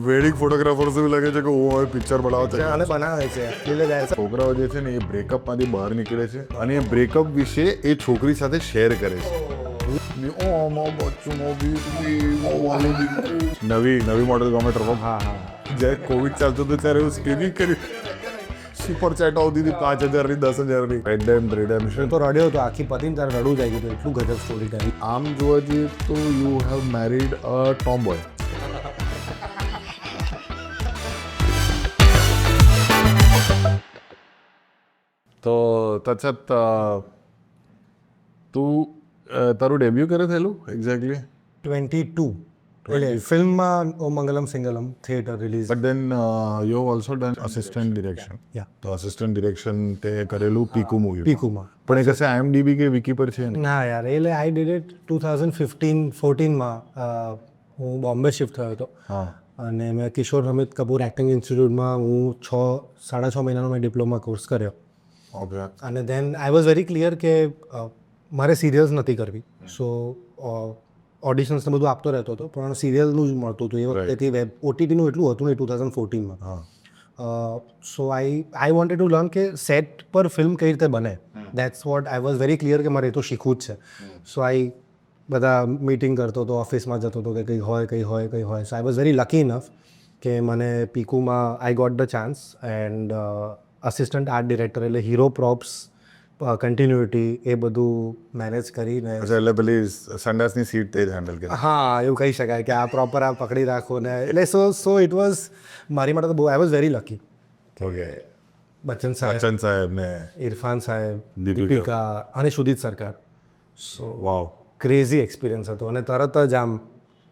Wedding photographers એવું લાગે છે કે હું હવે પિક્ચર બનાવતો અને બનાવે છે છોકરાઓ જે છે ને એ બ્રેકઅપમાંથી બહાર નીકળે છે અને એ બ્રેકઅપ વિશે એ છોકરી સાથે શેર કરે છે નવી મોડલ ગમે ટ્રમ્પ જ્યારે કોવિડ ચાલતું હતું ત્યારે એવું સ્ક્રીનિંગ કર્યું સુપર ચેટ આવતી હતી 5,000 ની 10,000 ની રેડેમ્પશન તો રડ્યો તો આખી પતિને તારે રડવું જાય ગયું એટલું ગજબ સ્ટોરી ટાઈમ. આમ જોવા જઈએ તો you have married a Tom boy. તો તછત તું તારું ડેબ્યુ ક્યારે થયેલું એક્ઝેક્ટલી? 22 એટલે ફિલ્મમાં O Mangalam Singalam theatre release. But then you also done assistant direction. Yeah તો અસિસ્ટન્ટ ડિરેક્શન તે કરેલું પીકુ મૂવી. પીકુમાં. પણ એ કશે IMDb કે વિકી પર છે ને? ના યાર એટલે આઈ ડીડ ઇટ 2015-14માં હું બોમ્બે શિફ્ટ થયો હતો હા. અને મેં કિશોર અમિત કપૂર એક્ટિંગ ઇન્સ્ટિટ્યૂટમાં હું 6.5 મહિનાનો મેં ડિપ્લોમા કોર્સ કર્યો. ઓકે. અને દેન આઈ વોઝ વેરી ક્લિયર કે મારે સિરિયલ્સ નથી કરવી. સો ઓડિશન્સ ને બધું આપતો રહેતો હતો પણ સિરિયલનું જ મળતું હતું એ વખતેથી વેબ OTTનું એટલું હતું ને 2014માં. હા. સો આઈ વોન્ટેડ ટુ લર્ન કે સેટ પર ફિલ્મ કઈ રીતે બને. That's what I was very clear કે મારે એ તો શીખવું જ છે. સો આઈ બધા મીટિંગ કરતો હતો, ઓફિસમાં જતો હતો કે કંઈ હોય. So I was very lucky enough કે મને પીકુમાં I got the chance and assistant art director એટલે હીરો પ્રોપ્સ કન્ટિન્યુટી એ બધું મેનેજ કરીને. એટલે પેલી સંડાસની સીટ તે જ હેન્ડલ કરી. હા એવું કહી શકાય કે આ પ્રોપર આ પકડી રાખો ને એટલે સો ઇટ વોઝ મારી માટે તો બહુ આઈ was very lucky. Okay. Bachchan સાહેબ, બચ્ચન સાહેબ ને ઇરફાન સાહેબ, દીપિકા. દીપિકા અને શુદિત સરકાર. સો વાવ. ક્રેઝી એક્સપિરિયન્સ હતો અને તરત જ આમ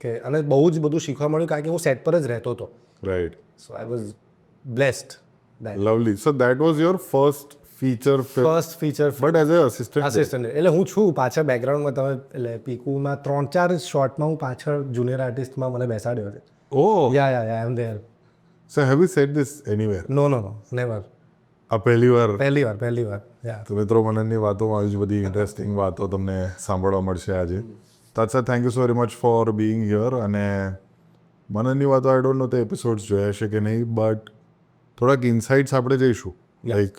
કે અને બહુ જ બધું શીખવા મળ્યું કારણ કે હું સેટ પર જ રહેતો હતો. Right. So I was blessed. Lovely. So that was your first feature film. First feature but as a assistant. Assistant એટલે હું છું પાછળ બેકગ્રાઉન્ડમાં તમે એટલે પીકુમાં 3-4 શોર્ટમાં હું પાછળ જુનિયર આર્ટિસ્ટમાં મને બેસાડ્યો છે. Oh. Yeah I am there. So have you said this anywhere? No never. આ પહેલી વાર. પહેલી વાર યા. તો મિત્રો મનનની વાતોમાં આવી જ બધી ઇન્ટરેસ્ટિંગ વાતો તમને સાંભળવા મળશે આજે. તાત્સા thank you so very much for being here. અને મનનની વાતો આઈ ડોન્ટ નો તે એપિસોડ્સ જોયા છે કે નહીં બટ થોડાક ઇન્સાઇટ્સ આપણે જઈશું. Like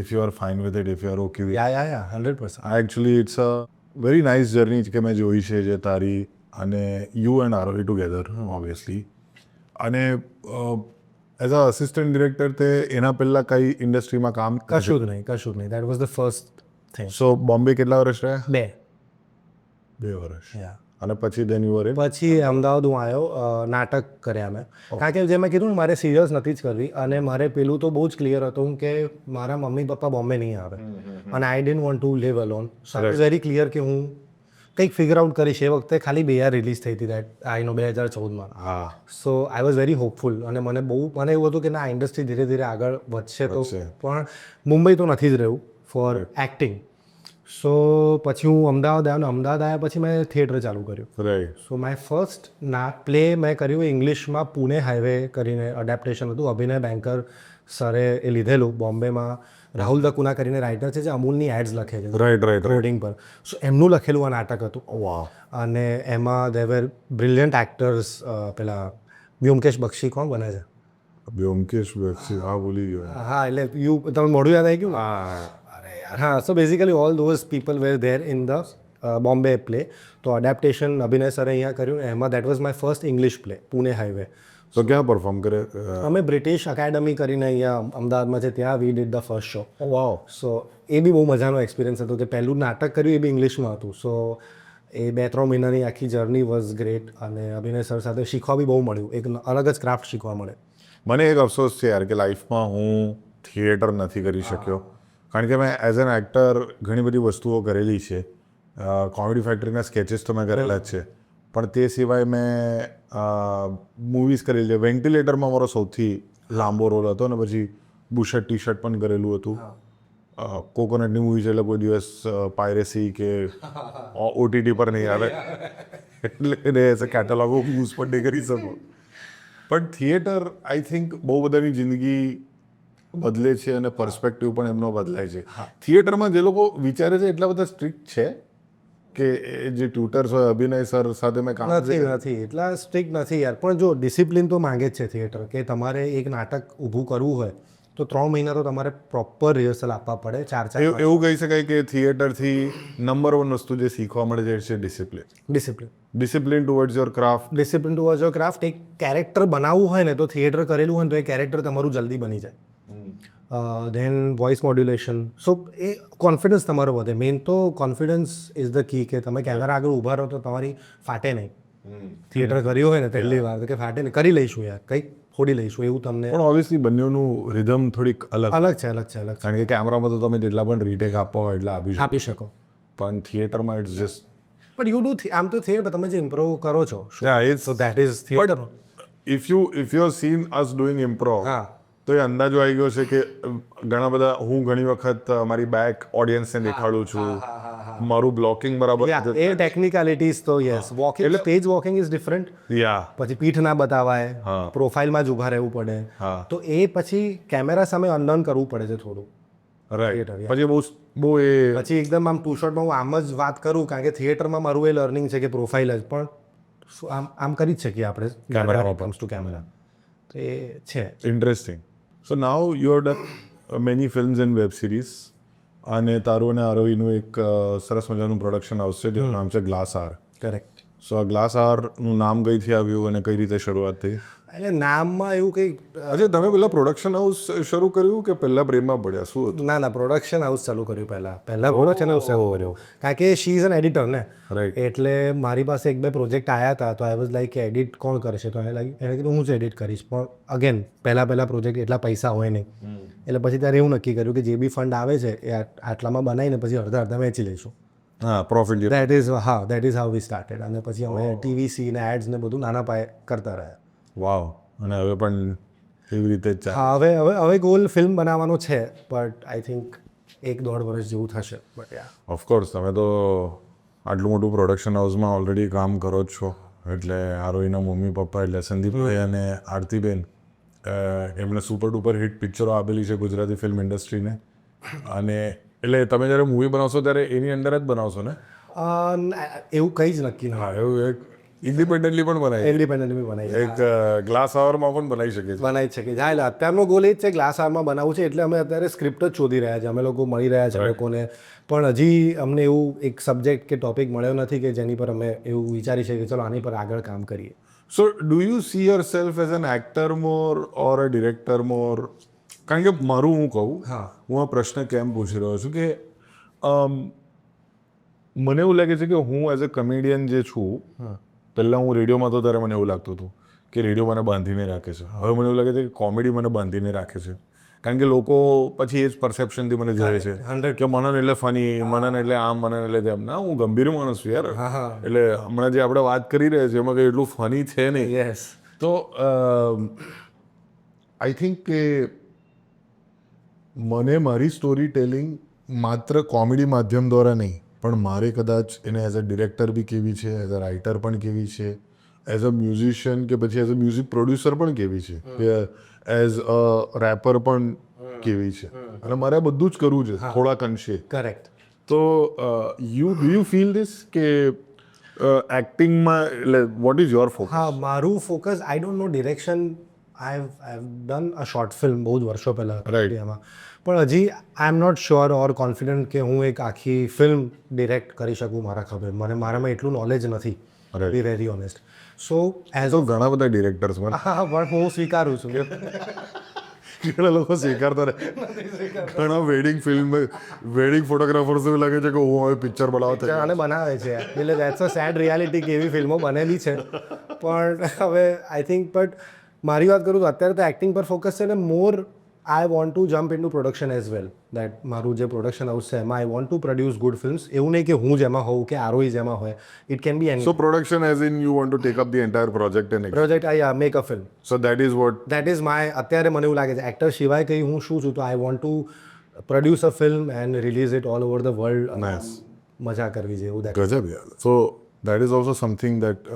if you are fine with it, if you are okay with. Yeah 100%. Actually it's a very nice journey કે મેં જોઈ છે જે તારી અને you and Arohi together obviously. અને એઝ અ અસિસ્ટન્ટ ડિરેક્ટર તે એના પહેલાં કઈ ઇન્ડસ્ટ્રીમાં કામ કશું જ નહીં that was the first thing. So Bombay કેટલા વર્ષ રહ્યા? 2 વર્ષ. યા. અને પછી દેન યુ વર ઇન? પછી અમદાવાદ હું આવ્યો નાટક કર્યા મેં કારણ કે જે મેં કીધું ને મારે સિરિયલ્સ નથી જ કરવી અને મારે પેલું તો બહુ જ ક્લિયર હતું કે મારા મમ્મી પપ્પા બોમ્બે નહીં આવે અને I didn't want to leave alone. So I was very clear કે હું કંઈક ફિગર આઉટ કરીશ. એ વખતે ખાલી BR રિલીઝ થઈ હતી દેટ આઈ નો 2014માં. હા. સો આઈ વોઝ વેરી હોપફુલ અને મને એવું હતું કે ના ઇન્ડસ્ટ્રી ધીરે ધીરે આગળ વધશે તો પણ મુંબઈ તો નથી જ રહ્યું ફોર એક્ટિંગ. સો પછી હું અમદાવાદ આવ્યો ને અમદાવાદ આવ્યા પછી મેં થિયેટર ચાલુ કર્યું. Right. So my first play મેં કર્યું ઇંગ્લિશમાં પુણે હાઈવે કરીને અડેપ્ટેશન હતું. અભિનય બેન્કર સરે એ લીધેલું બોમ્બેમાં. રાહુલ દકુના કરીને રાઇટર છે જે અમૂલની એડ્સ લખે છે રાઈટ. હોર્ડિંગ પર. સો એમનું લખેલું આ નાટક હતું. વાવ. અને એમાં દે વેર બ્રિલિયન્ટ એક્ટર્સ. પેલા વ્યોમકેશ બક્ષી કોણ બને છે? વ્યોમકેશ બક્ષી. હા ભૂલી ગયો. હા એટલે તમે મોઢું યાદ આવી ગયું? હા. So basically all those people were there in the Bombay play. તો અડેપ્ટેશન અભિનય સરે અહીંયા કર્યું એમાં that was my first English play Pune highway. તો ક્યાં પરફોર્મ કરે? અમે બ્રિટિશ એકેડમી કરીને અહીંયા અમદાવાદમાં છે ત્યાં we did the first show. Wow. So એ બી બહુ મજાનો એક્સપિરિયન્સ હતો કે પહેલું નાટક કર્યું એ બી ઇંગ્લિશમાં હતું. સો એ 2-3 મહિનાની આખી જર્ની વોઝ ગ્રેટ અને અભિનય સર સાથે શીખવા બી બહુ મળ્યું. એક અલગ જ ક્રાફ્ટ શીખવા મળે. મને એક અફસોસ છે યાર કે લાઈફમાં હું થિયેટર નથી કરી શક્યો કારણ કે મેં એઝ એન એક્ટર ઘણી બધી વસ્તુઓ કરેલી છે. કોમેડી ફેક્ટરીના સ્કેચીસ તો મેં કરેલા જ છે પણ તે સિવાય મેં મૂવીઝ કરેલી છે. વેન્ટિલેટરમાં મારો સૌથી લાંબો રોલ હતો ને પછી બુશર્ટ ટી-શર્ટ પણ કરેલું હતું. કોકોનટની મૂવી છે એટલે કોઈ દિવસ પાયરેસી કે OTT પર નહીં આવે એટલે as a catalogue of use પણ નહીં કરી શકું. પણ થિયેટર આઈ થિંક બહુ બધાની જિંદગી બદલે છે અને પર્સપેક્ટિવ પણ એમનો બદલાય છે. થિયેટરમાં જે લોકો વિચારે છે એટલા બધા સ્ટ્રિક્ટ છે કે એ જે ટ્યુટર્સ હોય અભિનય સર સાથે મેં કામ નથી એટલા સ્ટ્રિક્ટ નથી યાર, પણ જો ડિસિપ્લિન તો માંગે જ છે થિયેટર, કે તમારે એક નાટક ઊભું કરવું હોય તો 3 મહિના તો તમારે પ્રોપર રિહર્સલ આપવા પડે, 4 એવું કહી શકાય કે થિયેટરથી નંબર 1 વસ્તુ જે શીખવા મળે છે discipline. Discipline towards your craft. Discipline towards your craft. એક કેરેક્ટર બનાવવું હોય ને તો થિયેટર કરેલું હોય ને તો એ કેરેક્ટર તમારું જલ્દી બની જાય. ધેન વોઇસ મોડ્યુલેશન, સો એ કોન્ફિડન્સ તમારો વધે. મેઇન તો કોન્ફિડન્સ ઇઝ ધ કી, કે તમે કેમેરા આગળ ઊભા રહો તો તમારી ફાટે નહીં. થિયેટર કર્યું હોય ને પહેલી વાર કે ફાટે નહીં, કરી લઈશું યાર, કંઈક ફોડી લઈશું એવું તમને. પણ ઓબ્વિયસલી બંનેનું રિધમ થોડીક અલગ, અલગ છે. કારણ કે કેમેરામાં તો તમે જેટલા પણ રીટેક આપવા હોય એટલા આપી શકો, પણ થિયેટરમાં ઇટ્સ જસ્ટ પણ યુ ડુ આમ તો થિયેટર તમે જે ઇમ્પ્રોવ કરો છો, so that is theatre. If you seen us doing improv, હા, તો એ અંદાજો આવી ગયો છે કે ઘણા બધા, હું ઘણી વખત મારી બેક ઓડિયન્સને દેખાડું છું, મારું બ્લોકિંગ બરાબર, એ ટેકનિકાલિટીઝ તો yes. Walking, stage walking is different. પછી પીઠ ના બતાવાય, પ્રોફાઇલમાં જ ઊભા રહેવું પડે, તો એ પછી કેમેરા સામે અનલર્ન કરવું પડે છે થોડું. રાઈટ. પછી બહુ એ પછી એકદમ આમ ટુ શોર્ટમાં હું આમ જ વાત કરું, કારણ કે થિયેટરમાં મારું એ લર્નિંગ છે કે પ્રોફાઇલ જ, પણ આમ કરી જ શકીએ આપણે કેમેરા કમ્સ ટુ કેમેરા. તો એ છે interesting. So now you have done many films and web series, અને તારું અને આરોહીનું એક સરસ મજાનું પ્રોડક્શન હાઉસ છે જેનું નામ છે ગ્લાસ આર. કરેક્ટ. સો આ ગ્લાસ આરનું નામ કઈથી આવ્યું અને કઈ રીતે શરૂઆત થઈ? એટલે નામમાં એવું કંઈ, અજય તમે પેલા પ્રોડક્શન હાઉસ શરૂ કર્યું કે પહેલા પ્રેમમાં પડ્યા, શું હતું? ના પ્રોડક્શન હાઉસ ચાલુ કર્યું પહેલાં પ્રોડક્શન હાઉસ ચાલુ કર્યું, કારણ કે શી ઇઝ એન એડિટર ને. રાઈટ. એટલે મારી પાસે 1-2 પ્રોજેક્ટ આવ્યા હતા, તો આઈ વોઝ લાઈક કે એડિટ કોણ કરશે, તો એને કીધું હું જ એડિટ કરીશ. પણ અગેન પહેલા પ્રોજેક્ટ એટલા પૈસા હોય નહીં, એટલે પછી ત્યારે એવું નક્કી કર્યું કે જે બી ફંડ આવે છે એ આટલામાં બનાવીને પછી અડધા વેચી લઈશું. Profit. That is how we started. અને પછી અમે ટીવીસી ને એડ્સ ને બધું નાના પાયે કરતા રહ્યા. વાવ. અને હવે પણ એવી રીતે જ હા, હવે ગોલ ફિલ્મ બનાવવાનો છે, બટ આઈ થિંક 1-1.5 વર્ષ જેવું થશે. બટ યા, ઓફકોર્સ તમે તો આટલું મોટું પ્રોડક્શન હાઉસમાં ઓલરેડી કામ કરો જ છો, એટલે આરોહીના મમ્મી પપ્પા એટલે સંદીપભાઈ અને આરતીબેન, એમણે સુપર ડુપર હિટ પિક્ચરો આપેલી છે ગુજરાતી ફિલ્મ ઇન્ડસ્ટ્રીને. અને એટલે તમે જ્યારે મૂવી બનાવશો ત્યારે એની અંદર જ બનાવશો ને? એવું કંઈ જ નક્કી ના. હા, એવું એક ઇન્ડિપેન્ડન્ટલી પણ બનાવી, ઇન્ડિપેન્ડન્ટલી બનાવી, એક ગ્લાસ આવરમાં પણ બનાવી શકીએ છીએ. બનાવી જ શકીએ. હા, એટલે અત્યારનો ગોલ એ જ છે ગ્લાસ આવરમાં બનાવવું છે, એટલે અમે અત્યારે સ્ક્રિપ્ટ જ શોધી રહ્યા છીએ. અમે લોકો મળી રહ્યા છે લોકોને, પણ હજી અમને એવું એક સબ્જેક્ટ કે ટોપિક મળ્યો નથી કે જેની પર અમે એવું વિચારી શકીએ કે ચલો આની પર આગળ કામ કરીએ. So do you see yourself as an actor more or a director more? કારણ કે મારું હું કહું, હું આ પ્રશ્ન કેમ પૂછી રહ્યો છું કે મને એવું લાગે છે કે હું એઝ અ કમેડિયન જે છું, પહેલાં હું રેડિયોમાં તો ત્યારે મને એવું લાગતું હતું કે રેડિયો મને બાંધીને રાખે છે. હવે મને એવું લાગે છે કે કોમેડી મને બાંધીને રાખે છે, કારણ કે લોકો પછી એ જ પરસેપ્શનથી મને જોવે છે કે મનન એટલે ફની, મનન એટલે આમ, મનન એટલે તેમ. ના, હું ગંભીર માણસ છું યાર. એટલે હમણાં જે આપણે વાત કરી રહ્યા છીએ એમાં કંઈ એટલું ફની છે નહીં. યસ. તો આઈ થિંક કે મને મારી સ્ટોરી ટેલિંગ માત્ર કોમેડી માધ્યમ દ્વારા નહીં, પણ મારે કદાચ એને એઝ અ ડિરેક્ટર બી કેવી છે, એઝ અ રાઇટર પણ કેવી છે, એઝ અ મ્યુઝિશિયન કે પછી એઝ અ મ્યુઝિક પ્રોડ્યુસર પણ કેવી છે, કે એઝ અ રેપર પણ કેવી છે, અને મારે આ બધું જ કરવું છે થોડાક અંશે. કરેક્ટ. તો યુ ફીલ ધીસ કે એક્ટિંગમાં એટલે વોટ ઇઝ યોર ફોકસ? હા, મારું focus, I don't know direction. I have done a short film બહુ જ વર્ષો પહેલાં ઇન્ડિયામાં, પણ હજી I am not sure or confident કે હું એક આખી ફિલ્મ ડિરેક્ટ કરી શકું. મારામાં એટલું નોલેજ નથી, બી વેરી ઓનેસ્ટ. સો એઝ તો ઘણા બધા ડિરેક્ટર્સ મને, હા, પણ હું સ્વીકારું છું. ઘણા લોકો સ્વીકારતા રહે. ઘણા વેડિંગ ફોટોગ્રાફર્સ એવું લાગે છે કે હું હવે પિક્ચર બનાવતો અને બનાવે છે, એટલે દેટ્સ અ સેડ રિયાલિટી કે એવી ફિલ્મો બનેલી છે. પણ હવે આઈ થિંક, બટ મારી વાત કરું તો અત્યારે તો એક્ટિંગ પર ફોકસ છે, ને more I want to jump in to production as well. That મારું જે પ્રોડક્શન હાઉસ છે એમાં I want to produce good films. એવું નહીં કે હું જ એમાં હોઉં કે આરોહી જ એમાં હોય. It can be any. So production as in you want to take up the entire project and I make a film. So that is my, અત્યારે મને એવું લાગે છે એક્ટર સિવાય કંઈ હું શું છું, તો I want to produce a film and release it all over the world. મજા કરવી છે એવું. ગજબ યાર. So that is also something that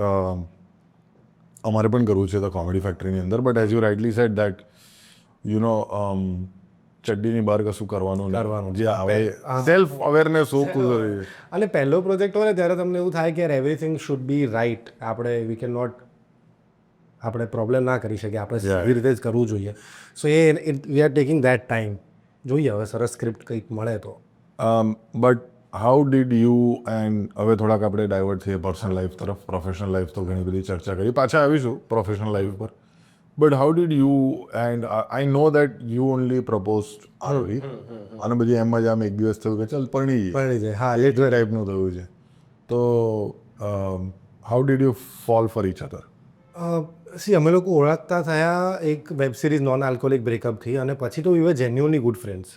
અમારે પણ કરવું છે ધ કોમેડી ફેક્ટરીની અંદર. But as you rightly said that you know ચડ્ડીની બહાર કશું કરવાનું જે આવે સેલ્ફ અવેરનેસ હોવું જોઈએ. અને પહેલો પ્રોજેક્ટ હોય ને ત્યારે તમને એવું થાય કે યાર એવરીથિંગ શુડ બી રાઇટ, આપણે વી કેન નોટ, આપણે પ્રોબ્લેમ ના કરી શકીએ, આપણે એવી રીતે જ કરવું જોઈએ. So we are taking that time. જોઈએ હવે સરસ સ્ક્રિપ્ટ કંઈક મળે તો. But how did you and હવે થોડાક આપણે ડાયવર્ટ થઈએ પર્સનલ લાઈફ તરફ. પ્રોફેશનલ લાઈફ તો ઘણી બધી ચર્ચા કરી, પાછા આવીશું પ્રોફેશનલ લાઈફ પર. But how did you and I know that you only propose Arohi, અને બધી એમ જ આમ એક દિવસ થયું કે ચાલ પરણી જાય. હા, એ ટાઈપનું થયું છે. તો how did you fall for each other? See અમે લોકો ઓળખતા થયા એક વેબ સિરીઝ નોન આલ્કોહોલિક બ્રેકઅપથી, અને પછી તો we were genuinely good friends.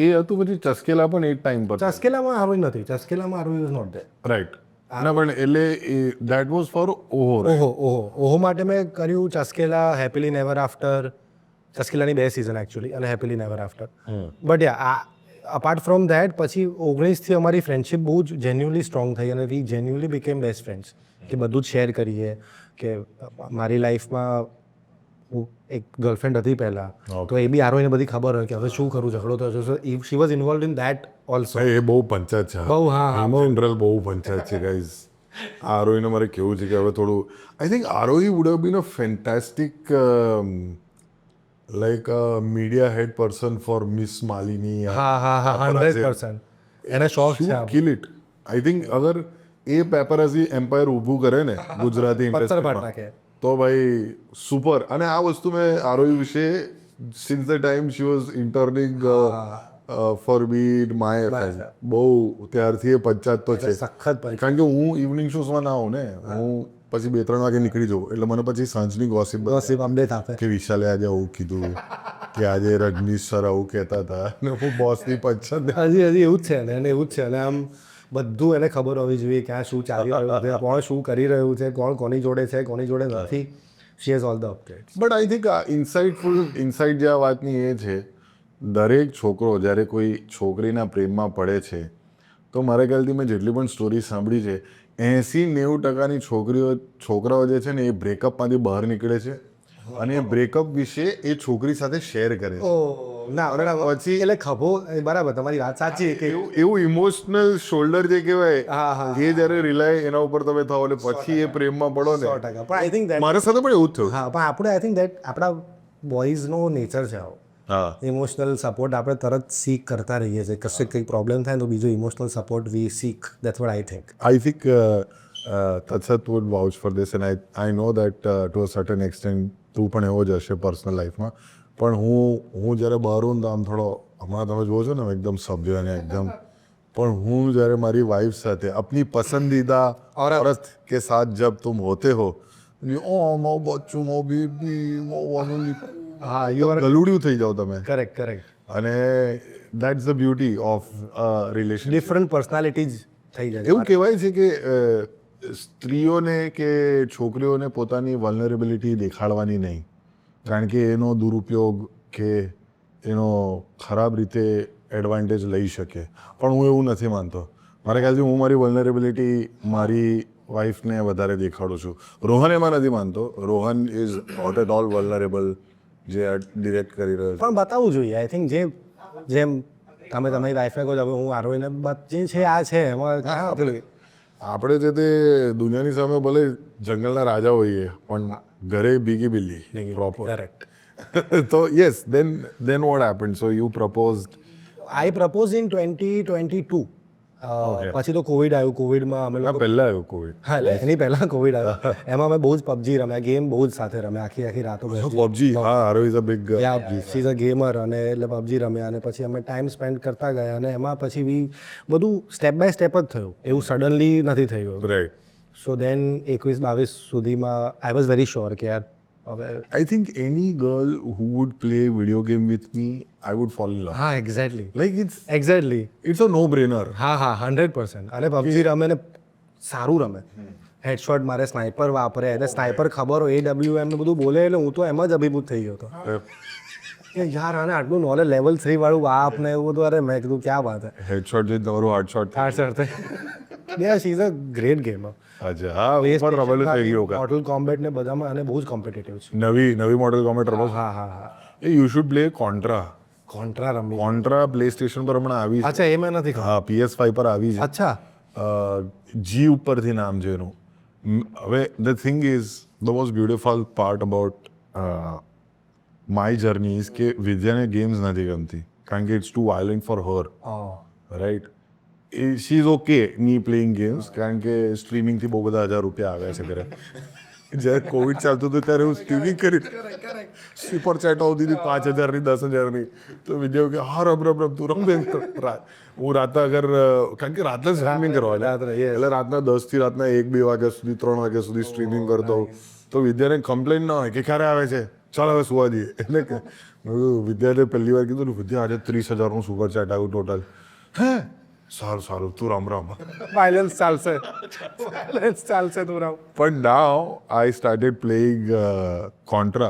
એ હતું પછી ચસ્કેલા પણ એ ટાઈમ પર. ચસ્કેલામાં આરોહી નથી, ચસ્કેલામાં Arohi was not there. Right. ના પણ એટલે દેટ વોઝ ફોર ઓહો માટે મેં કર્યું ચસ્કેલા, હેપીલી નેવર આફ્ટર. ચસ્કેલાની 2 સિઝન એકચ્યુઅલી, અને happily never after. But yeah apart from that પછી 19થી અમારી ફ્રેન્ડશિપ બહુ જ જેન્યુઅલી સ્ટ્રોંગ થઈ, અને વી જેન્યુઅલી બીકેમ બેસ્ટ ફ્રેન્ડ્સ. કે બધું જ શેર કરીએ, કે મારી લાઈફમાં એક ગર્લફ્રેન્ડ હતી પહેલાં, તો એ બી આરોહીને બધી ખબર હોય કે હવે શું કરું, ઝઘડો થયો છે. So she was involve in that also. એ બહુ પંચાયત છે. બહુ, હા, જનરલ બહુ પંચાયત છે ગાઈઝ. આરોહીને મારે કેવું છે કે હવે થોડું I think Aarohi would have been a fantastic like media head person for miss Malini. હા 100%. એને શોખ છે. Kill it. આઈ થિંક અગર એ પેપરાઝી એમ્પાયર ઊભું કરે ને ગુજરાતી ઇન્ડસ્ટ્રીમાં તો ભાઈ સુપર. અને આ વસ્તુ મેં આરોહી વિશે since the time she was interning for bit my બહુ ત્યારથી એ પંચાયત તો છે સખત. કારણ કે હું ઇવનિંગ શોઝમાં ના આવું ને, હું પછી 2-3 વાગે નીકળી જાઉં, એટલે મને પછી સાંજની ગોસિપ અપડેટ આપે કે વિશાલે આજે આવું કીધું, કે આજે રજનીશ સર આવું કહેતા હતા, ને હું બોસની પંચાયત. હજી એવું જ છે ને, એને એવું જ છે. અને આમ બધું એને ખબર હોવી જોઈએ ક્યાં શું ચાલી રહ્યું છે, કોણ શું કરી રહ્યું છે, કોણ કોની જોડે છે, કોની જોડે નથી. She has all the updates. But I think inside જે આ વાતની એ છે, દરેક છોકરો જ્યારે કોઈ છોકરીના પ્રેમમાં પડે છે, તો મારા ખ્યાલથી મેં જેટલી પણ સ્ટોરી સાંભળી છે, 80-90% છોકરાઓ જે છે ને એ બ્રેકઅપમાંથી બહાર નીકળે છે, અને એ બ્રેકઅપ વિશે એ છોકરી સાથે શેર કરે છે. ના પછી એટલે ખભો, બરાબર, તમારી વાત સાચી. કે એવું ઇમોશનલ શોલ્ડર જે કહેવાય, એ જ્યારે રિલાય એના ઉપર તમે થાવ એટલે પછી એ પ્રેમમાં પડો ને. 100%. પણ આઈ થિંક મારા સાથે પણ એવું જ થયું. હા, પણ આપણે આઈ થિંક દેટ આપણા બોયઝનો નેચર છે આવો. હા, ઇમોશનલ સપોર્ટ આપણે તરત સીક કરતા રહીએ છીએ. કશે કંઈક પ્રોબ્લેમ થાય તો બીજો emotional support we seek. That's what I think. I think Tatsat would vouch for this, and I know that to a certain extent તું પણ એવો જ હશે પર્સનલ લાઈફમાં. પણ હું જ્યારે બહાર હોઉં તો આમ થોડો, હમણાં તમે જુઓ છો ને એકદમ સભ્ય અને એકદમ, પણ હું જ્યારે મારી વાઈફ સાથે અપની પસંદીદા औरत के साथ जब तुम होते हो, ઓ મો બચ્ચું મો બેબી મો વાનુલી, હા, યુ આર ગલુડિયું થઈ જાઓ તમે. કરેક્ટ. અને that's the beauty of relation. Different personalities થઈ જાય. એવું કહેવાય છે કે સ્ત્રીઓને કે છોકરીઓને પોતાની વલ્નરેબિલિટી દેખાડવાની નહીં, કારણ કે એનો દુરુપયોગ કે એનો ખરાબ રીતે એડવાન્ટેજ લઈ શકે. પણ હું એવું નથી માનતો. મારા ખ્યાલથી હું મારી વલ્નરેબિલિટી મારી વાઈફને વધારે દેખાડું છું. રોહન એમાં નથી માનતો. Rohan is not at all vulnerable, જે ડિરેક્ટ કરી રહ્યો છે. પણ બતાવવું જોઈએ. આઈ થિંક જેમ તમે તમારી વાઈફને કહો છો, હવે હું આરોહીને જે છે આ છે એમાં. આપણે જે તે દુનિયાની સામે ભલે જંગલના રાજા હોઈએ, પણ ઘરે બીગી બિલ્લી પ્રોપર. કરેક્ટ. તો yes, then what happened? So you proposed? I proposed in 2022. પછી તો કોવિડ આવ્યું. કોવિડમાં અમે લોકો પહેલા આવ્યો કોવિડ. હા, એટલે એની પહેલાં કોવિડ આવ્યો. એમાં અમે બહુ જ પબજી રમ્યા, ગેમ બહુ જ સાથે રમ્યા, આખી રાતો. પબજી, હા, Aaro is a big. She is a gamer, અને એટલે પબજી રમ્યા, અને પછી અમે ટાઈમ સ્પેન્ડ કરતા ગયા, અને એમાં પછી બધું સ્ટેપ બાય સ્ટેપ જ થયું. એવું સડનલી નથી થયું. રાઈટ. સો દેન 21-22 સુધીમાં આઈ વોઝ વેરી શ્યોર કે યાર હવે. I think any girl who would play video game with me, I would fall in love. હા, exactly. Like it's a no brainer. હા 100%. અને પબજી રમે ને સારું રમે, હેડશોટ મારે, સ્નાઈપર વાપરે, એટલે સ્નાઈપર ખબર હોય, AWM ને બધું બોલે, એટલે હું તો એમ જ અભિભૂત થઈ ગયો હતો કે યાર આને આટલું નોલેજ, લેવલ 3 વાળું વાપ ને એવું બધું. અરે મેં કીધું ક્યાં વાત હે. હેડશોટ જે તમારું hard shot. Yeah she is a great gamer. અચ્છા, હા, પણ રમેલું થઈ ગયું. મોર્ટલ કોમ્બેટ ને બધામાં અને બહુ જ કોમ્પિટિટિવ છે. નવી મોડેલ કોમેન્ટ રમો. હા. એ you should play Contra. Contra રમી કોન્ટ્રા પ્લે સ્ટેશન પર હમણાં આવી છે. અચ્છા એ મેં નથી હા PS5 પર આવી છે. અચ્છા જી ઉપરથી નામ છે એનું. હવે the thing is the most beautiful part about my journey is કે વિદ્યાને ગેમ્સ નથી ગમતી કારણ કે it's too violent for her, right. She is okay me playing games કારણ કે સ્ટ્રીમિંગથી બહુ બધા ₹1000 આવ્યા છે ઘરે. જ્યારે કોવિડ ચાલતું હતું ત્યારે હું સ્ટ્રીમિંગ કરી સુપર ચેટ આવતી હતી 5,000ની 10,000ની. તો વિદ્યા કે હા રમ તું રમ દે. હું રાતના અગર કારણ કે રાતના સ્ટ્રીમિંગ કરવા એટલે રાતના 10 થી રાતના 1-2 વાગ્યા સુધી 3 વાગ્યા સુધી સ્ટ્રીમિંગ કરતો. તો વિદ્યાને કમ્પ્લેન ના હોય કે ક્યારે આવે છે ચાલ હવે સુવા દઈએ. એટલે કે વિદ્યાને પહેલી વાર કીધું વિદ્યા આજે 30,000નું સુપર ચેટ આવ્યું ટોટલ. હે સારું તું રમ. વાયલન્સ ચાલશે તું Rao. But now I started playing Contra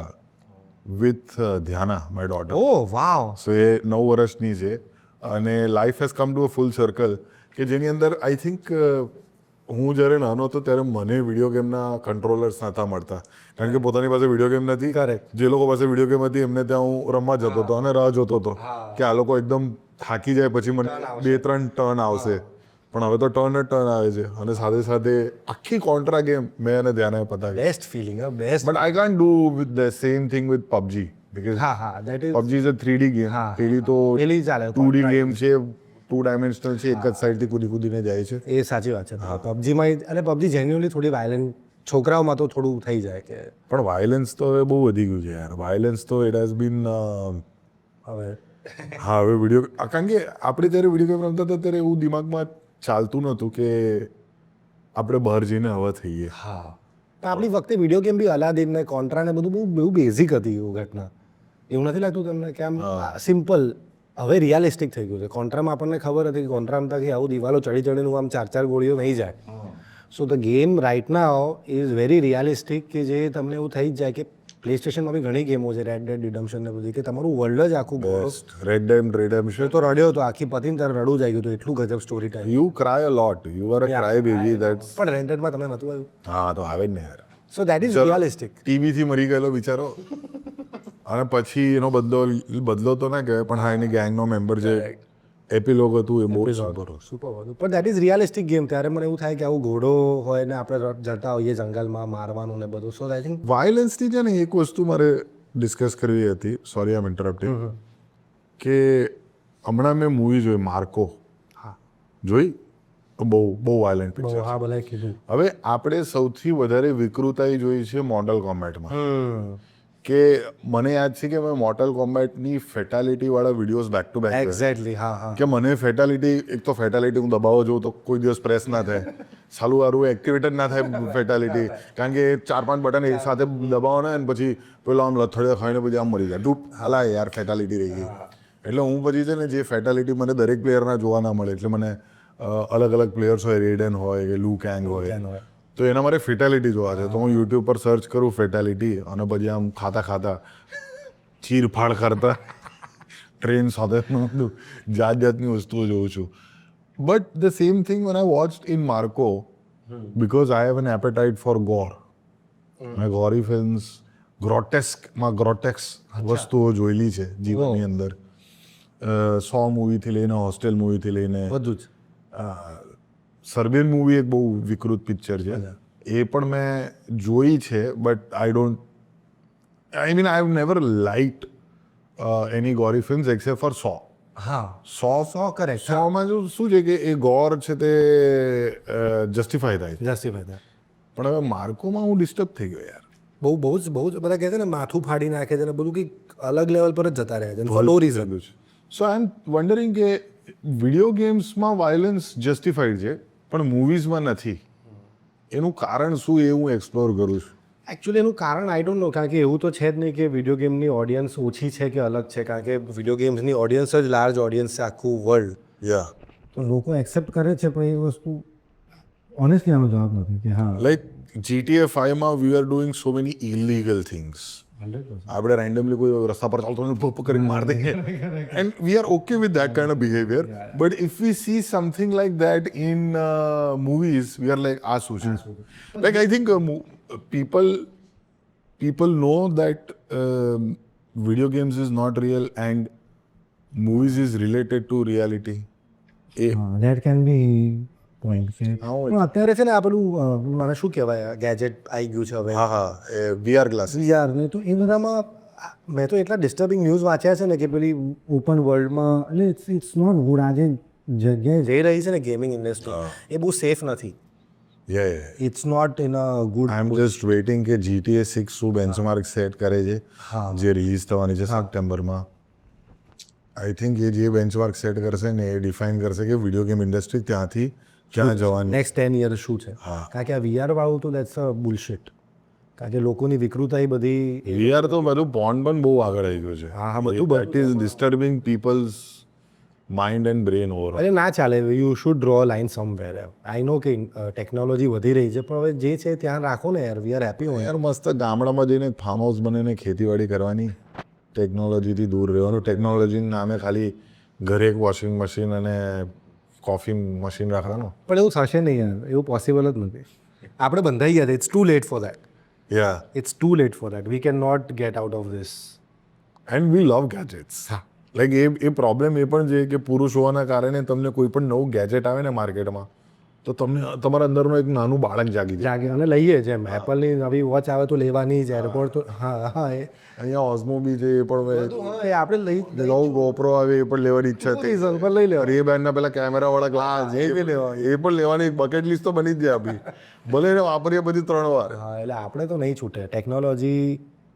with Dhyana, my daughter. O Vav So એ 9 વર્ષની છે અને life has come to a full circle કે જેની અંદર આઈ થિંક હું જ્યારે નાનો હતો ત્યારે મને વિડીયો ગેમના કંટ્રોલર્સ નહોતા મળતા કારણ કે પોતાની પાસે વિડીયો ગેમ નથી. Correct. જે લોકો પાસે વિડીયો ગેમ હતી એમને ત્યાં હું રમવા જતો હતો અને રાહ જોતો હતો કે આ લોકો એકદમ થાકી જાય પછી મને 2-3 ટર્ન આવશે. પણ હવે તો ટર્ન આવે છે અને સાથે સાથે આખી કોન્ટ્રા ગેમ મેં અને ધ્યાને પતાવી. Best feeling best but I can't do with the same thing with PUBG because હા that is PUBG is a 3D game. હા. પેલી તો પેલી ચાલે 2D ગેમ છે, 2 ડાયમેન્શનલ છે, એક જ સાઈડથી કૂદીને જાય છે. એ સાચી વાત છે પબજીમાં અને પબજી જેન્યુઅલી થોડી વાયલન્ટ છોકરાઓમાં તો થોડું થઈ જાય કે પણ વાયલન્સ તો હવે બહુ વધી ગયું છે યાર. વાયલન્સ તો ઇટ હેઝ બીન હવે હા હવે વિડીયો કારણ કે આપણે જ્યારે વિડીયો ગેમ રમતા હતા ત્યારે એવું દિમાગમાં ચાલતું નહોતું કે આપણે બહાર જઈને હવા થઈએ. હા પણ આપણી વખતે વિડીયો ગેમ બી અલાદીન ને કોન્ટ્રા ને બધું બહુ બેઝિક હતી એવું ઘટના. એવું નથી લાગતું તમને કે આમ સિમ્પલ હવે રિયાલિસ્ટિક થઈ ગયું છે. કોન્ટ્રામાં આપણને ખબર હતી કે કોન્ટ્રા રમતા કે આવું દિવાલો ચડીને આમ 4 ગોળીઓ નહીં જાય. So the game right now is very realistic કે જે તમને એવું થઈ જ જાય કે પ્લે સ્ટેશનમાં બી ઘણી ગેમો છે રેડ ડેડ રિડમ્પશન ને બધી કે તમારું વર્લ્ડ જ આખું રેડ ડેડ રેડેમ્પશન તો રડ્યો હતો આખી પતિને ત્યારે રડવું જ આવી ગયું હતું એટલું ગજબ story time. You cry a lot. You are a cry baby. That's પણ રેન્ડેડમાં તમને નહોતું આવ્યું. હા તો આવે જ ને યાર. So that is realistic. ટીવીથી મરી ગયેલો બિચારો અને પછી એનો બદલો તો ના કહેવાય પણ હા એની ગેંગનો મેમ્બર જે એપિલોગ હતું એ બહુ સુપર સુપર હતું પણ દેટ ઇઝ રિયાલિસ્ટિક ગેમ. ત્યારે મને એવું થાય કે આવું ઘોડો હોય ને આપણે જતા હોઈએ જંગલમાં મારવાનું ને બધું. સો આઈ થિંક વાયલન્સની છે ને એક વસ્તુ મારે ડિસ્કસ કરવી હતી. સોરી આમ ઇન્ટરપ્ટિંગ કે હમણાં મેં મૂવી જોઈ માર્કો. હા જોઈ બહુ વાયલન્ટ પિક્ચર. હા ભલે કીધું. હવે આપણે સૌથી વધારે વિકૃતાઈ જોઈ છે મોર્ટલ કોમ્બેટમાં. કે મને યાદ છે કે મેં મોર્ટલ કોમ્બેટની ફેટાલિટી વાળા videos back to back exactly હા કે મને ફેટાલિટી એક તો ફેટાલિટી હું દબાવો જોઉં તો કોઈ દિવસ પ્રેસ ના થાય. સાલું વારું એક્ટિવેટ જ ના થાય ફેટાલિટી કારણ કે 4-5 બટન એક સાથે દબાવો ને અને પછી પેલો આમ લથડે ખાઈને પછી આમ મરી જાય ડૂપ હાલા યાર ફેટાલિટી રહી ગઈ. એટલે હું પછી છે ને જે ફેટાલિટી મને દરેક પ્લેયરના જોવા ના મળે એટલે મને અલગ અલગ પ્લેયર્સ હોય રેડન હોય કે લુ કેંગ હોય તો એના મારે ફેટાલિટી જોવા છે તો હું યુટ્યુબ પર સર્ચ કરું ફેટાલિટી અને પછી આમ ખાતા ચીરફાડ કરતા ટ્રેન સાથે જાતની વસ્તુઓ જોઉં છું. But the same thing when I watched in Marco because I have an appetite for gore. મેં ગોરી ફિલ્મ્સ ગ્રોટેક્સ વસ્તુઓ જોયેલી છે જીવનની અંદર. 100 મૂવીથી લઈને હોસ્ટેલ મૂવીથી લઈને બધું જ. સર્બિયન મૂવી એક બહુ વિકૃત પિક્ચર છે એ પણ મેં જોઈ છે but I have never liked any gory films accept four 100. હા 100 કરેક્ટ. 100માં જો શું છે કે એ ગોર છે તે જસ્ટિફાય થાય છે જસ્ટિફાઈ થાય. પણ હવે માર્કોમાં હું ડિસ્ટર્બ થઈ ગયો યાર. બહુ જ બધા કહે છે ને માથું ફાડી નાખે છે ને બધું કંઈક અલગ લેવલ પર જ જતા રહે છે four no reason. So I M wandering કે વિડીયો ગેમ્સમાં વાયલન્સ જસ્ટિફાઈડ છે પણ મૂવીઝમાં નથી. એનું કારણ શું એ હું એક્સપ્લોર કરું છું. એકચ્યુઅલી એનું કારણ આઈ ડોન્ટ નો કારણ કે એવું તો છે જ નહીં કે વિડીયો ગેમની ઓડિયન્સ ઓછી છે કે અલગ છે કારણ કે વિડીયો ગેમ્સની ઓડિયન્સ જ લાર્જ ઓડિયન્સ છે આખું વર્લ્ડ. યા તો લોકો એક્સેપ્ટ કરે છે પણ એ વસ્તુ ઓનેસ્ટલી આનો જવાબ નથી કે હા લાઈક GTA 5માં we are doing so many illegal things. આપણે રેન્ડમલી કોઈ રસ્તા પર ચાલતો પપ કરીને માર દઈએ and we are okay with that kind of behaviour but if we see something like that in movies we are like આ શું છે. Like I think people know that video games is not real and movies is related to reality એ that can be point કે હા, પણ અત્યારે છે ને આ પેલું મને શું કહેવાય ગેજેટ આવી ગયું છે હવે હા એ VR ગ્લાસીસ યાર ને તો એ બધામાં મેં તો એટલા ડિસ્ટર્બિંગ ન્યૂઝ વાંચ્યા છે ને કે પેલી ઓપન વર્લ્ડમાં એટલે ઇટ્સ નોટ ગુડ આજે જગ્યાએ જઈ રહી છે ને ગેમિંગ ઇન્ડસ્ટ્રી એ બહુ સેફ નથી it's not in a good I am just waiting કે GTA 6 શું બેન્ચમાર્ક સેટ કરે છે જે રિલીઝ થવાની છે સપ્ટેમ્બરમાં. આઈ થિંક એ જે બેન્ચમાર્ક સેટ કરશે ને એ ડિફાઇન કરશે કે વિડીયો ગેમ ઇન્ડસ્ટ્રી ત્યાંથી ક્યાં જવાની. નેક્સ્ટ 10 યર શું છે કારણ કે આ VR વાળું તો દેટ્સ અ બુલશિટ કારણ કે લોકોની વિકૃતાઈ બધી VR તો બધું પોર્ન પણ બહુ આગળ આવી ગયું છે. હા, બધું it is disturbing peoples mind and brain over. અરે ના ચાલે you should draw line somewhere I know કે ટેકનોલોજી વધી રહી છે પણ હવે જે છે ત્યાં રાખો ને યાર વી આર હેપી હોય યાર મસ્ત ગામડામાં જઈને ફાર્મ હાઉસ બનીને ખેતીવાડી કરવાની, ટેકનોલોજીથી દૂર રહેવાનું. ટેકનોલોજીના નામે ખાલી ઘરે એક વોશિંગ મશીન અને કોફી મશીન રાખવાનું. પણ એવું થશે નહીં યાર એવું પોસિબલ જ નથી આપણે બંધાઈ ગયા it's too late for that yeah it's too late for that we can not get out of this and we love gadgets. Like a problem એ પણ છે કે પુરુષ હોવાના કારણે તમને કોઈ પણ નવું ગેજેટ આવે ને માર્કેટમાં તો તમને તમારા અંદરનું એક નાનું બાળક જાગી જાય. જાગે અને લઈએ જેમ એપલની નવી વોચ આવે તો લેવાની જ એરપોર્ટ તો હા હા એ અહીંયા ઓઝમો બી છે એ પણ હા, એ આપણે લઈ નવું GoPro આવે એ પણ લેવાની ઈચ્છા હતી. રીઝન પર લઈ લેવા એ બેનના પેલા કેમેરાવાળા ગ્લાસ એ પણ લેવાની બકેટ લિસ્ટ તો બની જ જાય આપણી. ભલે એને વાપરીએ બધી 3 વાર. હા એટલે આપણે તો નહીં છૂટે ટેકનોલોજી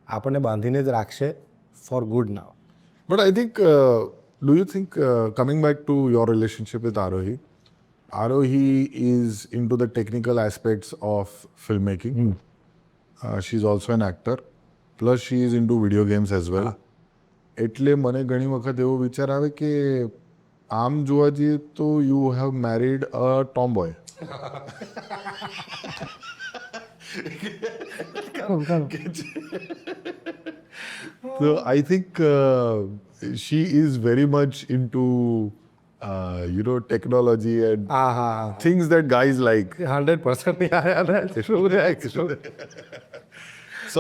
આપણને બાંધીને જ રાખશે for good now. But I think, do you think, coming back to your relationship with Arohi is into the technical aspects of filmmaking. She's also an actor. Plus, she is into video games as well. એટલે મને ઘણી વખત એવો વિચાર આવે કે આમ જોવા જઈએ તો you have married a Tom boy. So I think she is very much into technology and હા હા things that guys like. 100% So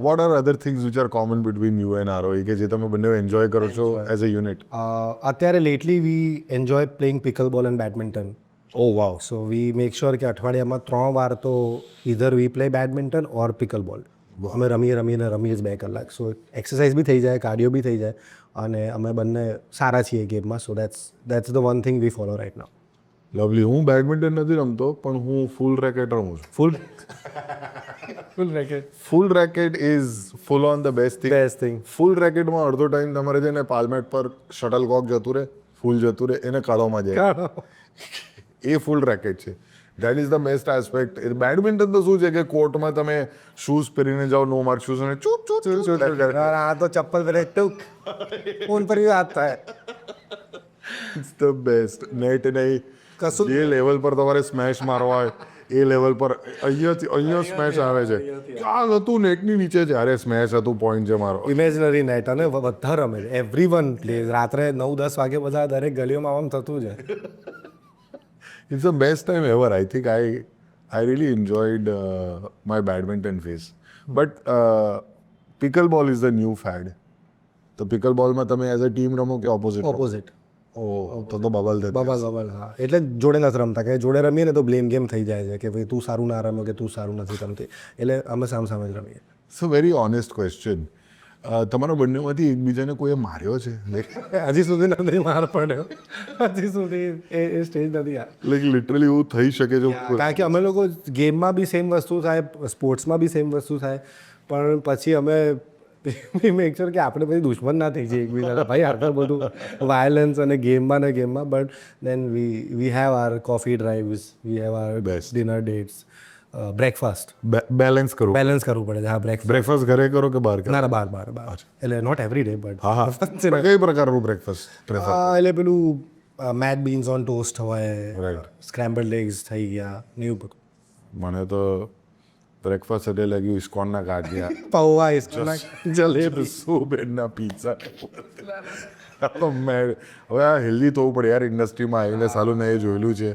what are other things which are common between you and Arohi કે જે તમે બંને enjoy કરો છો as a unit? અત્યારે lately we enjoy playing pickleball and badminton. Oh wow. So we make sure કે અઠવાડિયામાં 3 વાર તો either we play badminton or pickleball. અમે રમીએ જ 2 કલાક. સો એક્સરસાઇઝ બી થઈ જાય કાર્ડિયો બી થઈ જાય અને અમે બંને સારા છીએ ગેમમાં. So that's the one thing we follow right now. Lovely. હું બેડમિન્ટન નથી રમતો પણ હું ફૂલ રેકેટ રમું છું. Full racket is full on the best thing. Full રેકેટમાં અડધો ટાઈમ તમારે છે ને પાલમેટ પર શટલ કોક જતું રહે, ફૂલ જતું રહે, એને કાઢવામાં જાય. એ ફૂલ રેકેટ છે. That is the best aspect. Badminton તો શું છે કે કોર્ટમાં તમે શૂઝ પહેરીને જાઓ, નો માર્ક શૂઝ અને ચૂપ આ તો ચપ્પલ પહેરે ટૂંક ફોન પર હાથ થાય ઇટ્સ ધ બેસ્ટ. નેટ નહીં કશું જે લેવલ પર તમારે સ્મેશ મારવા હોય એ લેવલ પર અહીંયા સ્મેશ આવે છે. ક્યાં હતું નેટની નીચે છે. અરે સ્મેશ હતું, પોઈન્ટ છે મારો. ઇમેજનરી નાઇટ અને બધા રમે છે એવરી વન પ્લે રાત્રે 9-10 વાગે બધા દરેક ગલીઓમાં આમ થતું છે. It's the best time ever. I think I really enjoyed my badminton phase. But pickleball is the new fad. તો પિકલબોલમાં તમે એઝ અ ટીમ રમો કે ઓપોઝિટ? ઓપોઝિટ. તો બબલ થતી. બબલ હા એટલે જોડે નથી રમતા કે જોડે રમીએ ને તો બ્લેમ ગેમ થઈ જાય છે કે ભાઈ તું સારું ના રમ્યો કે તું સારું નથી રમતી એટલે અમે સામે જ રમીએ. સો વેરી ઓનેસ્ટ ક્વેશ્ચન. તમારા બંનેમાંથી એકબીજાને કોઈએ માર્યો છે? હજી સુધી નથી માર પડ્યો. હજી સુધી એ સ્ટેજ નથી યાર. લાઈક લિટરલી એવું થઈ શકે છે. કારણ કે અમે લોકો ગેમમાં બી સેમ વસ્તુ થાય, સ્પોર્ટ્સમાં બી સેમ વસ્તુ થાય, પણ પછી અમે મેક શ્યોર કે આપણે પછી દુશ્મન ના થઈ જઈએ એકબીજાના. ભાઈ આટલું બધું વાયલન્સ અને ગેમમાં but then we have our coffee drives, we have our dinner dates, breakfast. Balance કરવું પડે છે. હા બ્રેકફાસ્ટ ઘરે કરો કે બહાર? ના બહાર એટલે નોટ એવરી ડે બટ હા કઈ પ્રકારનું બ્રેકફાસ્ટ પ્રેફર? એટલે પેલું મેડ બીન્સ ઓન ટોસ્ટ હોય, રાઈટ, સ્ક્રેમ્બલ્ડ એગ્સ થઈ ગયા ને એવું બધું. મને તો બ્રેકફાસ્ટ એટલે લાગ્યું ઇસ્કોનના ગાંઠિયા, પૌવા, જલેબી, સુબેડના પિઝા. હવે આ હેલ્ધી થવું પડે યાર. ઇન્ડસ્ટ્રીમાં આવીને સાલું મેં એ જોયેલું છે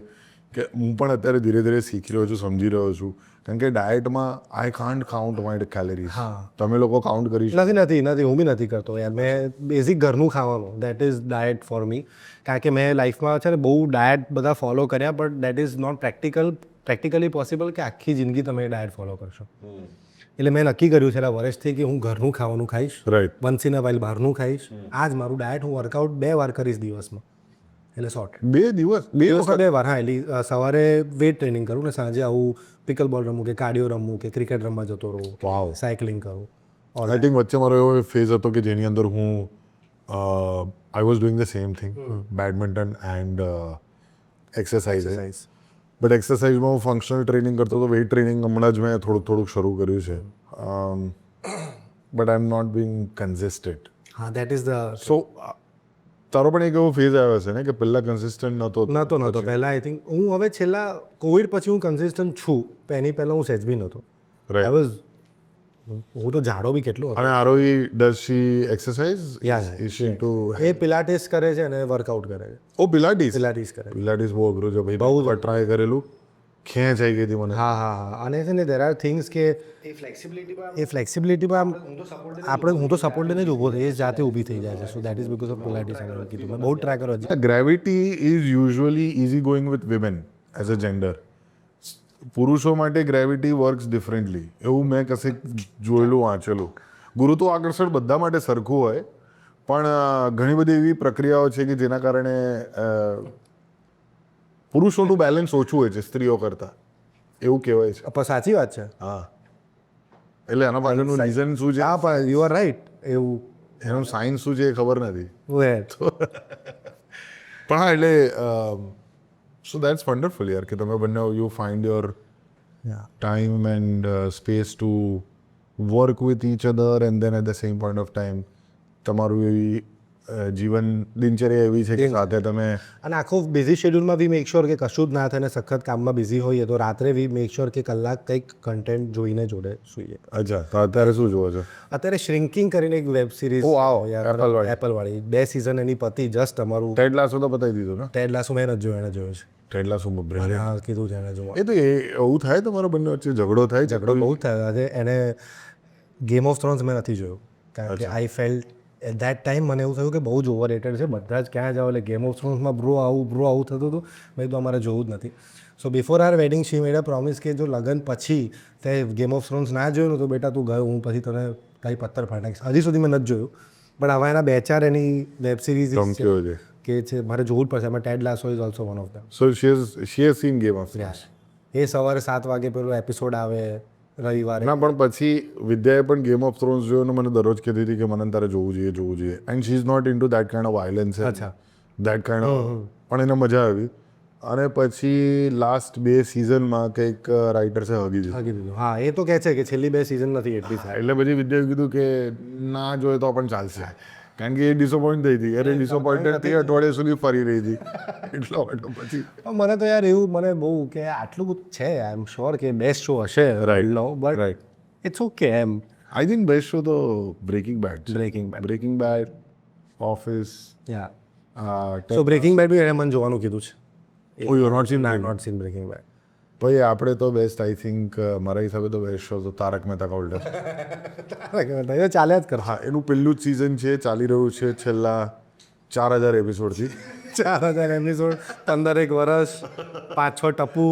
કે હું પણ અત્યારે ધીરે ધીરે શીખી રહ્યો છું, સમજી રહ્યો છું કારણ કે ડાયટમાં I can't count my calories. હા. તમે લોકો કાઉન્ટ કરી શકો? નથી હું બી નથી કરતો યાર. મેં બેઝિક ઘરનું ખાવાનું, that is diet for me. કારણ કે મેં લાઈફમાં છે ને બહુ ડાયટ બધા ફોલો કર્યા, but that is not practically possible કે આખી જિંદગી તમે ડાયટ ફોલો કરશો. એટલે મેં નક્કી કર્યું છે વર્ષથી કે હું ઘરનું ખાવાનું ખાઈશ, right. Once in a while બહારનું ખાઈશ. આ જ મારું ડાયટ. હું વર્કઆઉટ 2 વાર કરીશ દિવસમાં, એટલે સોર્ટ. 2 દિવસ 2 દિવસમાં વખત 2 વાર. હા, એટલે સવારે વેટ ટ્રેનિંગ કરું ને સાંજે આવું પિકલ બોલ રમું કે કાર્ડિયો રમું કે ક્રિકેટ રમવા જતો રહું, વાવ. સાયકલિંગ કરું. આઈ થિંક વચ્ચે મારો એવો ફેઝ હતો કે જેની અંદર હું I was doing the same thing, badminton and exercise. But એક્સરસાઇઝમાં હું ફંક્શનલ ટ્રેનિંગ કરતો હતો. વેઇટ ટ્રેનિંગ હમણાં જ મેં થોડુંક શરૂ કર્યું છે. But I am not being consistent. હા, દેટ ઇઝ ધ. સો તારો પણ એક એવો ફેઝ આવ્યો છે ને કે પહેલાં કન્સિસ્ટન્ટ નહોતો પહેલાં. આઈ થિંક હું હવે છેલ્લા કોવિડ પછી હું કન્સિસ્ટન્ટ છું. એની પહેલાં હું સહેજ બી નહોતો. I was. હું તો જાડો બી કેટલો હતો. અને Aarohi does she exercise? Yeah. Is she into? એ પિલાટેસ કરે છે અને વર્કઆઉટ કરે છે. ઓ પિલાટીસ. પિલાટીસ કરે છે. પિલાટીસ બહુ અઘરું છે ભાઈ. બહુ ટ્રાય કરેલું, ખેંચ આવી ગઈ હતી મને. હા. અને છે ને દેર આર થિંગ્સ કે એ ફ્લેક્સિબિલિટીમાં હું તો સપોર્ટ લઈને જ ઊભો થઈ, એ જાતે ઊભી થઈ જાય છે. So that is because of pilates. કીધું મેં બહુ ટ્રાય કર્યો છે. Gravity is usually easy going with women as a gender. પુરુષો માટે ગ્રેવિટી વર્ક્સ ડિફરન્ટલી, એવું મેં કશે જોયેલું, વાંચેલું. ગુરુત્વાકર્ષણ બધા માટે સરખું હોય, પણ ઘણી બધી એવી પ્રક્રિયાઓ છે કે જેના કારણે પુરુષોનું બેલેન્સ ઓછું હોય છે સ્ત્રીઓ કરતાં, એવું કહેવાય છે. પણ સાચી વાત છે. હા, એટલે એના પાછળનું રીઝન શું છે, હા, પણ યુ આર રાઈટ. એવું એનું સાયન્સ શું છે એ ખબર નથી. વેટ પણ હા, એટલે સો દેટ્સ વન્ડરફુલ યાર, કે તમે બંને you find your time and space to work with each other, and then at the same point of time તમારું એવી જીવન દિનચર્યા એવી છે કે સાથે તમે. અને આખો બિઝી શેડ્યુલમાં બી મેક શ્યોર કે કશું જ ના થાય ને સખત કામમાં બિઝી હોઈએ તો રાત્રે બી મેક શ્યોર કે કલાક કંઈક કન્ટેન્ટ જોઈને જોડે સૂઈએ. અચ્છા, તો અત્યારે શું જુઓ છો? અત્યારે શ્રિંકિંગ કરીને એક વેબ સિરીઝ. ઓ વાવ, એપલ વાળી 2 સિઝન એની પતિ જસ્ટ અમારું. ટેડ લાસો તો બતાવી દીધું ને? ટેડ લાસો મેં નથી જોયો, એને જોયો છે. Ted Lasso brilliant. હા, કીધું છે એને જોવા. એ તો એવું થાય તમારા બંને વચ્ચે ઝઘડો થાય? ઝઘડો બહુ જ થયો છે. એને ગેમ ઓફ થ્રોન્સ મેં નથી જોયું કારણ કે I felt at that time મને એવું થયું કે બહુ જ ઓવર રેટેડ છે. બધા જ ક્યાં જાઓ, એટલે ગેમ ઓફ થ્રોન્સમાં બ્રો આવું થતું હતું. મેં તો અમારે જોવું જ નથી. સો બિફોર આર વેડિંગ શી મેડ અ પ્રોમિસ કે જો લગ્ન પછી તે ગેમ ઓફ થ્રોન્સ ના જોયું ને તો બેટા તું ગયો, હું પછી તને કઈ પથ્થર ફાટાઈશ. હજી સુધી મેં નથી જોયું, પણ હવે એના 2-4 એની વેબ સિરીઝ છે કે છે મારે જોવું જ પડશે. એમાં Ted Lasso is also one of them. So she has seen Game of Thrones. એ સવારે 7 વાગે પેલો એપિસોડ આવે રવિવારે. ના, પણ પછી વિદ્યાએ પણ ગેમ ઓફ થ્રોન્સ જોયો ને મને દરરોજ કહેતી હતી કે મને તારે જોવું જોઈએ. And she is not into that kind of violence. અચ્છા. That kind of. પણ એને મજા આવી. અને પછી લાસ્ટ 2 સિઝનમાં કંઈક રાઇટર્સે હગી દીધું. હા, એ તો કહે છે કે છેલ્લી 2 સિઝન નથી એટલી થાય. એટલે પછી વિદ્યાએ કીધું કે ના જોઈએ તો પણ ચાલશે, કારણ કે એ ડિસઅપોઇન્ટ થઈ હતી. અરે ડિસઅપોઇન્ટેડ થઈ, અઠવાડિયા સુધી ફરી રહી હતી. એટલો પછી મને તો યાર એવું મને બહુ કે આટલું બધું છે. આઈ એમ શ્યોર કે બેસ્ટ શો હશે, બટ રાઈટ, ઇટ્સ ઓકે એમ. આઈ થિંક બેસ્ટ શો તો Breaking Bad. Breaking Bad, Office. Yeah. So Breaking Bad બી એને મને જોવાનું કીધું છે. Oh you not seen? Not seen Breaking Bad. ભાઈ આપણે તો બેસ્ટ, આઈ થિંક મારા હિસાબે તો બેસ્ટ શો તો તારક મહેતા કા ઉલ્ટા. ચાલ્યા જ કર. હા, એનું પહેલું જ સિઝન છે, ચાલી રહ્યું છે છેલ્લા 4000 એપિસોડથી. 4000 એપિસોડ, 15 વર્ષ, 5-6 ટપુ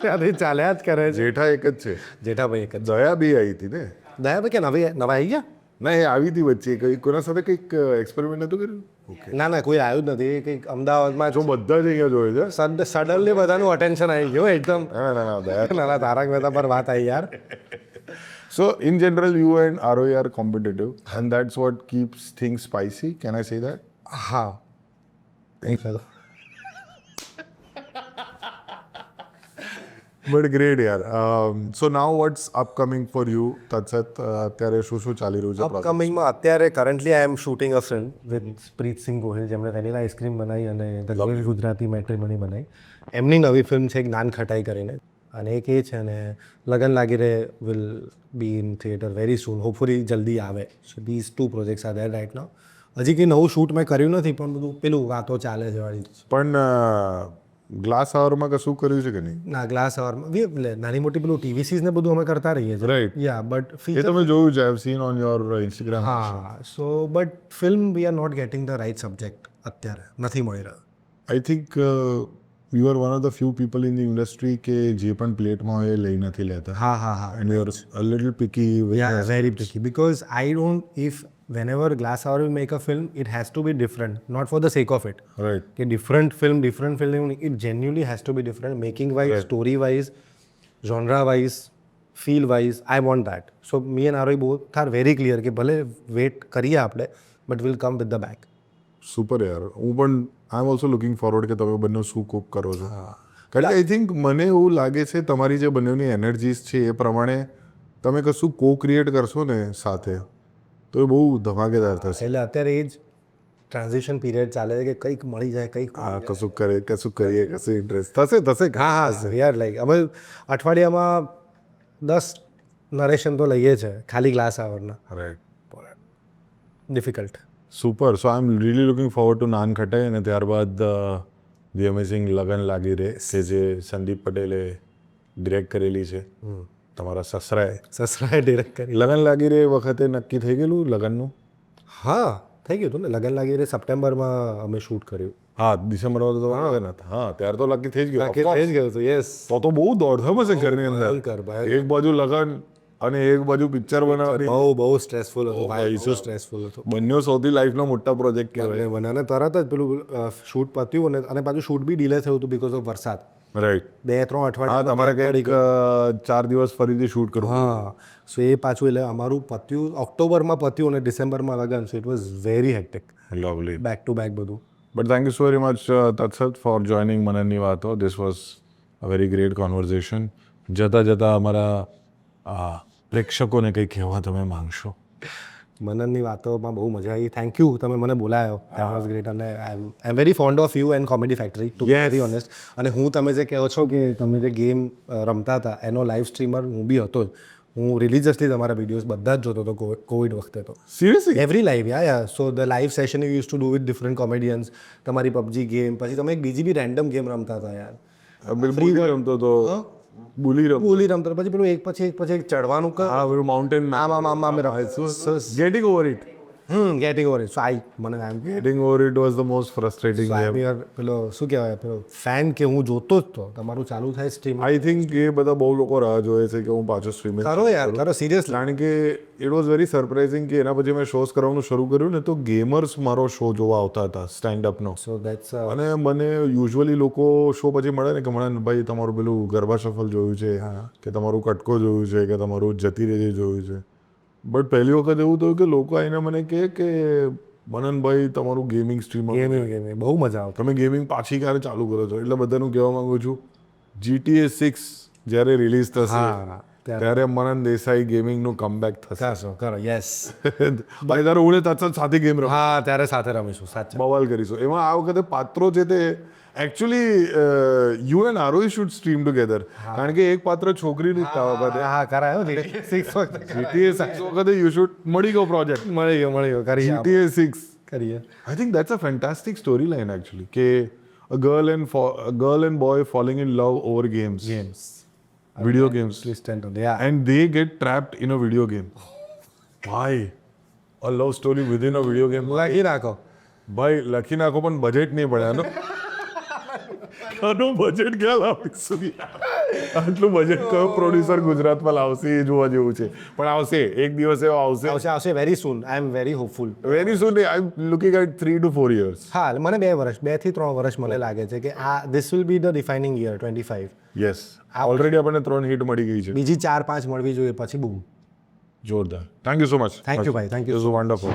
ત્યાંથી ચાલ્યા જ કરે છે. જેઠા એક જ છે. જેઠાભાઈ એક જ. દયા બી આવી હતી ને? દયાભાઈ કે નવા આવી ગયા? ના, એ આવી હતી વચ્ચે. કોના સાથે કંઈક એક્સપેરિમેન્ટ નતું કર્યું? ના, કોઈ આવ્યું જ નથી. કંઈક અમદાવાદમાં જો બધા જ અહીંયા જોયે છે. સડનલી બધાનું અટેન્શન આવી ગયું એકદમ. ના, દયા. ના, તારક મહેતા પર વાત આવી યાર. So in general, you and ROE are competitive, and that's what keeps things spicy. Can I say that? હા. But great, yaar. So now what's upcoming for you, Tatsat? અત્યારે શું ચાલી રહ્યું છે? અપકમિંગમાં અત્યારે currently I am shooting a film with Preetsinh Gohil, જેમણે vanilla ice cream બનાવી અને ધ ગુજરાતી મેટ્રીમની બનાવી. એમની નવી ફિલ્મ છે જ્ઞાન ખટાઈ કરીને, અને એક એ છે, અને લગન લાગી રહે will be in theatre very soon, hopefully જલ્દી આવે. So these 2 projects are there right now. હજી કંઈ નવું શૂટ મેં કર્યું નથી, પણ બધું પેલું વાતો ચાલે છે વાળી. પણ ગ્લાસ આવરમાં કશું કર્યું છે કે નહીં? ના ગ્લાસ અવરમાં નાની મોટી પેલું ટીવી સિરીઝ ને બધું અમે કરતા રહીએ છીએ. Right. યા બટ એ તમે જોયું છે, I have seen on your Instagram. હા so but film we are not getting the right subject અત્યારે નથી મળી રહ્યો. I think you are one of the few people in the industry કે જે પણ પ્લેટમાં હોય એ લઈ નથી લેતા. હા and you are a little picky. Yeah, very picky because I don't, if whenever Glass Hour will make a film, it has to be different, not for the sake of it. Right. કે different film, it genuinely has to be different, making wise, Right. story wise, genre wise, feel wise. I want that. So me and Aroy both are very clear કે ભલે wait કરીએ આપણે, but we'll come with the bag. Super યાર. હું પણ આઈ am also looking forward કે તમે બંને શું કુક કરો છો. કારણ કે આઈ થિંક મને એવું લાગે છે તમારી જે બંનેની એનર્જીસ છે એ પ્રમાણે તમે કશું કો ક્રિએટ કરશો ને સાથે તો એ બહુ ધમાકેદાર થશે. એટલે અત્યારે એ જ ટ્રાન્ઝિશન પીરિયડ ચાલે છે કે કંઈક મળી જાય કંઈક. હા, કશું કરીએ કશું ઇન્ટરેસ્ટ થશે. હા યાર લાઈક અમે અઠવાડિયામાં 10 નરેશન તો લઈએ છે ખાલી ગ્લાસ આવરના. Right. Difficult. Super. So I am really looking forward to Naan Khatai અને ત્યારબાદ ધી અમેઝિંગ લગન લાગી રે કે જે સંદીપ પટેલે ડિરેક્ટ કરેલી છે તમારા સસરાએ. સસરાએ ડિરેક્ટ કરી. લગન લાગી રે વખતે નક્કી થઈ ગયેલું લગનનું? હા થઈ ગયું હતું ને લગન લાગી રહે સપ્ટેમ્બરમાં અમે શૂટ કર્યું. હા, ડિસેમ્બરમાં તો લગન હતા. હા, ત્યારે તો નક્કી થઈ જ ગયું. થઈ જ ગયું હતું યસ. તો બહુ દોડધામ હશે ઘરની અંદર. ભયંકર, ભયંકર. એક બાજુ લગન અને એક બાજુ પિક્ચર બનાવવાની. બહુ સ્ટ્રેસફુલ હતું ભાઈ બહુ સ્ટ્રેસફુલ હતું. બંને સૌથી લાઈફનો મોટા પ્રોજેક્ટ કહેવાય. અને તરત જ પેલું શૂટ પત્યું અને પાછું શૂટ બી ડિલે થયું હતું બીકોઝ ઓફ વરસાદ. રાઈટ. 2-3 અઠવાડિયા. હા, તમારે કંઈક 4 દિવસ ફરીથી શૂટ કરવું. હા સો એ પાછું એટલે અમારું પત્યું ઓક્ટોબરમાં પત્યું અને ડિસેમ્બરમાં લગન. So it was very hectic. Lovely. Back to back બધું. But thank you so very much Tatsat for joining મનનની વાતો. This was a very great conversation. જતાં અમારા પ્રેક્ષકોને કંઈ કહેવા તમે માંગશો? મનનની વાતોમાં બહુ મજા આવી. થેન્ક યુ તમે મને બોલાયો. That was great. અને I am very fond of you and Comedy Factory to be very honest. અને હું તમે જે કહો છો કે તમે જે ગેમ રમતા હતા એનો લાઈવ સ્ટ્રીમર હું બી હતો જ. હું રિલિજિયસલી તમારા વિડીયોઝ બધા જ જોતો હતો કોવિડ વખતે તો. Seriously? Every live yeah. So the live session you use to do with different comedians. તમારી પબજી ગેમ પછી તમે એક બીજી બી રેન્ડમ ગેમ રમતા હતા યાર. બિલકુલ રમતો તો. બોલી રમતા પછી પેલું એક પછી એક ચડવાનું કર. હા, પેલું માઉન્ટેન. આમ getting over it. Getting over it. So I મને I am getting over it was the most frustrating game. પેલો શું કહેવાય પેલો ફેન કે હું જોતો જ તો તમારું ચાલુ થાય સ્ટ્રીમ. આઈ થિંક એ બધા બહુ લોકો રાહ જોવે છે કે હું પાછો સ્ટ્રીમિંગ કરો યાર કરો સિરિયસલી. કારણ કે ઇટ વોઝ વેરી સરપ્રાઇઝિંગ કે એના પછી મેં શોઝ કરવાનું શરૂ કર્યું ને તો ગેમર્સ મારો શો જોવા આવતા હતા સ્ટેન્ડઅપનો. સો દેટ્સ અને મને યુઝ્યુઅલી લોકો શો પછી મળે ને કે મને ભાઈ તમારું પેલું ગરબા શફલ જોયું છે કે તમારું કટકો જોયું છે કે તમારું જતી રેજે જોયું છે. બટ પહેલી વખત એવું થયું કે લોકો આવીને મને કહે કે મનનભાઈ તમારું ગેમિંગ સ્ટ્રીમ ગેમિંગ બહુ મજા આવતી. તમે ગેમિંગ પાછી ક્યારે ચાલુ કરો છો? એટલે બધાનું કહેવા માંગુ છું GTA 6 જ્યારે રિલીઝ થશે ત્યારે મનન દેસાઈ ગેમિંગનું કમબેક થશે. કરો યસ. ભાઈ તારો ઉડે તત્સત સાથે ગેમ રમો. હા ત્યારે સાથે રમીશું સાચા. બવાલ કરીશું. એમાં આ વખતે પાત્રો છે તે actually you and Aarohi should stream together. કારણ કે એક પાત્ર છોકરીનું જ આ વખતે. હા કરાયો GTA 6 GTA 6 વખતે યુ શુડ મળી ગયો પ્રોજેક્ટ. મળી ગયો કરીએ GTA 6 કરીએ. I think that's a fantastic storyline actually. કે a girl and boy falling in love over games. Video games. Yeah. And they get trapped in a video game. Why? A love story within a video game. લખી નાખો ભાઈ લખી નાખો પણ budget નહીં પડે આનો. આનું બજેટ ક્યાં લાવીશું? આટલું બજેટ કયો પ્રોડ્યુસર ગુજરાતમાં લાવશે એ જોવા જેવું છે. પણ આવશે એક દિવસ એવો આવશે very soon. I am very hopeful. Very soon. I am looking at 3 to 4 years. હા મને 2 થી 3 વર્ષ મને લાગે છે કે આ this will be the defining year 25. Yes. Already આપણને 3 હિટ મળી ગઈ છે. બીજી 4-5 મળવી જોઈએ પછી બૂમ. જોરદાર. Thank you so much. Thank you ભાઈ. Thank you. It was wonderful.